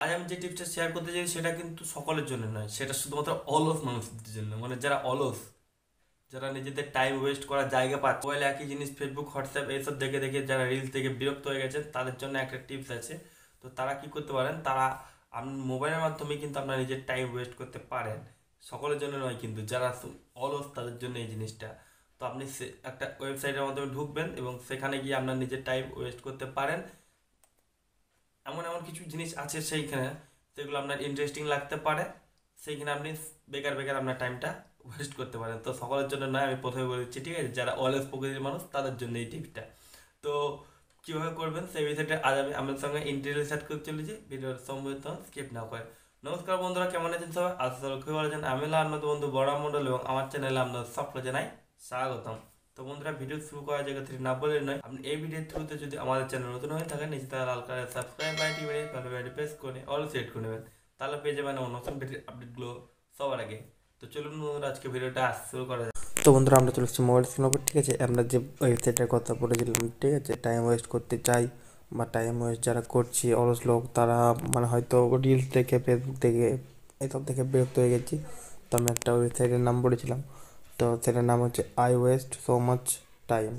আজ আমি যে টিপসটা শেয়ার করতে চাই সেটা কিন্তু সকলের জন্য নয়, সেটা শুধুমাত্র অলস মানুষদের জন্য, মানে যারা অলস, যারা নিজেদের টাইম ওয়েস্ট করার জায়গা পাচ্ছে, মোবাইলে একই জিনিস ফেসবুক হোয়াটসঅ্যাপ এইসব দেখে দেখে যারা রিলস দেখে বিরক্ত হয়ে গেছে, তাদের জন্য একটা টিপস আছে। তো তারা কি করতে পারেন, তারা মোবাইলের মাধ্যমে কিন্তু আপনার নিজের টাইম ওয়েস্ট করতে পারেন। সকলের জন্য নয় কিন্তু, যারা অলস তাদের জন্য এই জিনিসটা। তো আপনি একটা ওয়েবসাইটের মাধ্যমে ঢুকবেন এবং সেখানে গিয়ে আপনার নিজের টাইম ওয়েস্ট করতে পারেন। এমন এমন কিছু জিনিস আছে সেইখানে, যেগুলো আপনার ইন্টারেস্টিং লাগতে পারে, সেইখানে আপনি বেকার বেকার আপনার টাইমটা ওয়েস্ট করতে পারেন। তো সকলের জন্য নয়, আমি প্রথমে বলে দিচ্ছি, ঠিক আছে? যারা অলস প্রকৃতির মানুষ তাদের জন্য এই টিপসটা। তো কীভাবে করবেন সেই বিষয়টা আজ আমি আপনাদের সঙ্গে ইন্টারভিউ সেট করতে চলেছি, ভিডিওর সম্ভবত স্কিপ না করে। নমস্কার বন্ধুরা, কেমন আছেন সবাই? আজ সবাই খুবই ভালো আছেন। আমি হলাম আপনাদের বন্ধু বড় মণ্ডল এবং আমার চ্যানেলে আপনাদের সকলে জানাই স্বাগতম। তো বন্ধুরা, ভিডিও শুরু করার জায়গা থেকে না বলে নয়, আপনি এই ভিডিওর থ্রুতে যদি আমাদের চ্যানেল নতুন হয়ে থাকেন, নিচে তারা লাল কালার সাবস্ক্রাইব বাটনটি বেড়ে তাহলে প্রেস করে অল সেট করে নেবেন, তাহলে পেয়ে যাবেন আমার নতুন ভিডিওর আপডেটগুলো সবার আগে। তো চলুন বন্ধুরা, আজকে ভিডিওটা শুরু করা যাক। তো বন্ধুরা, আমরা চলে এসেছি মোবাইল স্ক্রিনের উপর, ঠিক আছে? আমরা যে ওয়েবসাইটের কথা বলেছিলাম, ঠিক আছে, টাইম ওয়েস্ট করতে চাই বা টাইম ওয়েস্ট যারা করছি অলস লোক, তারা মানে হয়তো রিলস দেখে ফেসবুক দেখে এসব দেখে বিরক্ত হয়ে গেছি। তো আমি একটা ওয়েবসাইটের নাম বলেছিলাম, তো সেটার নাম হচ্ছে I West so much time,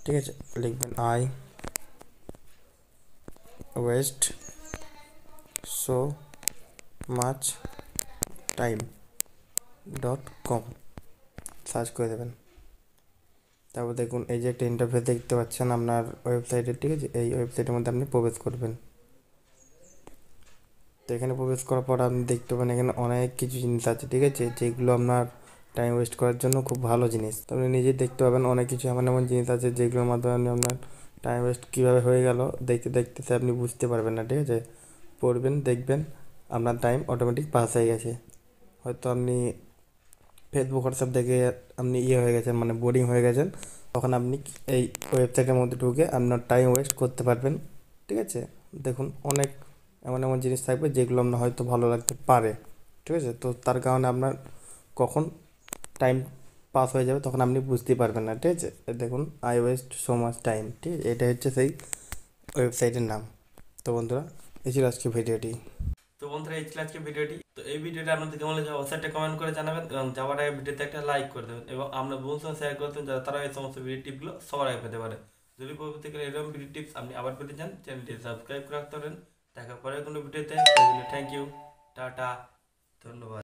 ঠিক আছে? লিখবেন I West so much time .com search করে দেবেন। তারপর দেখুন এই যে একটা ইন্টারফেস দেখতে পাচ্ছেন আপনার ওয়েবসাইটে, ঠিক আছে? এই ওয়েবসাইটের মধ্যে আপনি প্রবেশ করবেন। তো এখানে প্রবেশ করার পর আপনি দেখতে পাবেন এখানে অনেক কিছু জিনিস আছে, ঠিক আছে, যেগুলো আপনার টাইম ওয়েস্ট করার জন্য খুব ভালো জিনিস। তো আপনি নিজেই দেখতে পাবেন অনেক কিছু এমন এমন জিনিস আছে যেগুলোর মাধ্যমে আপনি আপনার টাইম ওয়েস্ট কীভাবে হয়ে গেল দেখতে দেখতে সে আপনি বুঝতে পারবেন না, ঠিক আছে? পড়বেন, দেখবেন আপনার টাইম অটোমেটিক পাস হয়ে গেছে। হয়তো আপনি ফেসবুক হোয়াটসঅ্যাপ দেখে আপনি হয়ে গেছেন, মানে বোরিং হয়ে গেছেন, তখন আপনি এই ওয়েবসাইটের মধ্যে ঢুকে আপনার টাইম ওয়েস্ট করতে পারবেন, ঠিক আছে? দেখুন অনেক এমন এমন জিনিস থাকবে যেগুলো আপনার হয়তো ভালো লাগতে পারে, ঠিক আছে? তো তার কারণে আপনার কখন টাইম পাস হয়ে যাবে তখন আপনি বুঝতেই পারবেন না, ঠিক আছে? দেখুন I West so much time, ঠিক আছে? এটা হচ্ছে সেই ওয়েবসাইটের নাম। তো বন্ধুরা, এই ছিল আজকে ভিডিওটি। তো বন্ধুরা, এই ছিল আজকে ভিডিওটি। তো এই ভিডিওটা আপনাদের কেমন লেগেছে অবশ্যই কমেন্ট করে জানাবেন এবং যাওয়ার আগে ভিডিওতে একটা লাইক করে দেবেন এবং আপনার বন্ধুর সাথে শেয়ার করে দেবেন, যাতে তারা এই সমস্ত ভিডিও টিপগুলো সবার আগে পেতে পারে। যদি পরবর্তীকালে এরকম ভিডিও টিপস আপনি আবার পেতে চান, চ্যানেলটি সাবস্ক্রাইব করে রাখতে পারেন। দেখা পরে কোনো ভিডিওতে। থ্যাংক ইউ, টাটা, ধন্যবাদ।